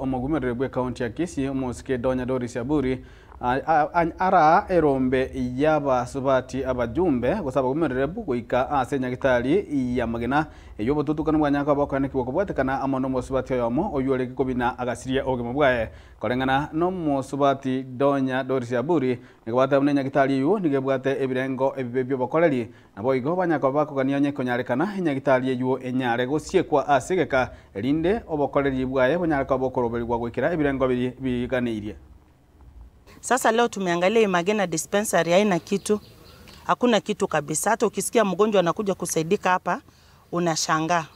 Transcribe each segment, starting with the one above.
omugumirire bwe county ya Kisii omusike Donya Doris Aburi ara erombe y'abasubati abajumbe gusaba gumirire bugoika ase nyagitari ya magena eyo botutukana bwanyaka bakane kibokobwatekana amono musubati yomo oyore kikobina agasiria ogemo bwaye korengana no musubati Donya Doris Aburi nigwata mune nyagitari yu nigebwate ebirengo ebibebyo bakoreri nabo igo banyaka bakogania nyeko nyarekana nyagitari yu enyare gosiekwa asegeka erinde obokoreri bwaye bonyaka bokoroberi gwa gwikira ebirengo biganirie. Sasa leo tumeangalia Magena dispensary haina kitu. Hakuna kitu kabisa. Hata ukisikia mgonjwa anakuja kusaidika hapa unashangaa.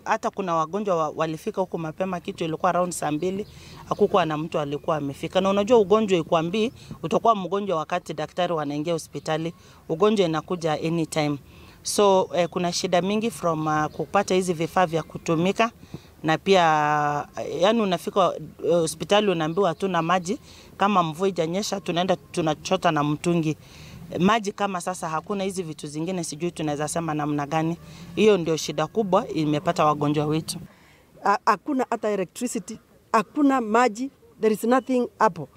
Hata kuna wagonjwa walifika huko mapema, kitu ilikuwa around saa 2, hakukuwa na mtu alikuwa amefika. Na unajua ugonjwa ikwambii utakuwa mgonjwa wakati daktari wanaingia hospitali. Ugonjwa inakuja anytime. So kuna shida mingi from kupata hizi vifaa vya kutumika. Na pia yani unafika hospitali unaambiwa hatuna maji, kama mvua ijanyesha tunaenda tunachota na mtungi. Maji kama sasa hakuna, hizi vitu zingine sijui tunaweza sema namna gani. Hiyo ndio shida kubwa imepata wagonjwa wetu. Hakuna hata electricity, hakuna maji, there is nothing hapo.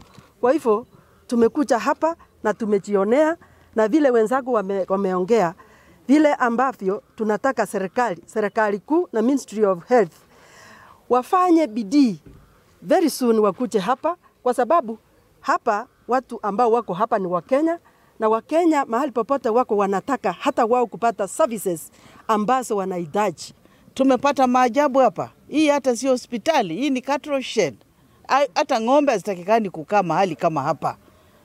Kwa hivyo tumekuja hapa na tumejionea, na vile wenzangu wameongea vile ambavyo tunataka serikali kuu na Ministry of Health wafanye bidii very soon wakuje hapa, kwa sababu hapa watu ambao wako hapa ni Wakenya, na Wakenya mahali popote wako wanataka hata wao kupata services ambazo wanahitaji. Tumepata maajabu hapa. Hii hata sio hospitali, hii ni cattle shed. Hata ng'ombe hazitakikani kukaa mahali kama hapa.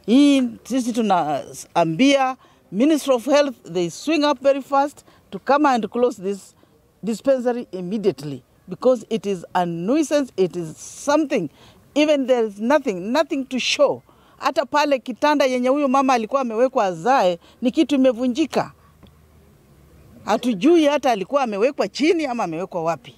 Hii sisi tunaambia Ministry of Health, they swing up very fast to come and close this dispensary immediately. Because it is a nuisance, it is something, even there is nothing to show. Hata pale kitanda yenye huyo mama alikuwa amewekwa azae ni kitu imevunjika. Hatujui hata alikuwa amewekwa chini ama amewekwa wapi.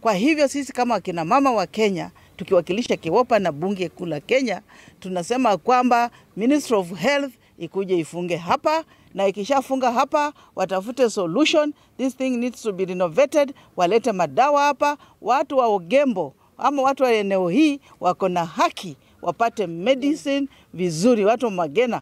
Kwa hivyo sisi kama akina mama wa Kenya, tukiwakilisha Kiwopa na bunge kuu la Kenya, tunasema kwamba Ministry of Health ikuje ifunge hapa, na ikishafunga hapa watafute solution. This thing needs to be renovated, walete madawa hapa. Watu wa Ogembo ama watu wa eneo hii wako na haki wapate medicine vizuri. Watu wa Magena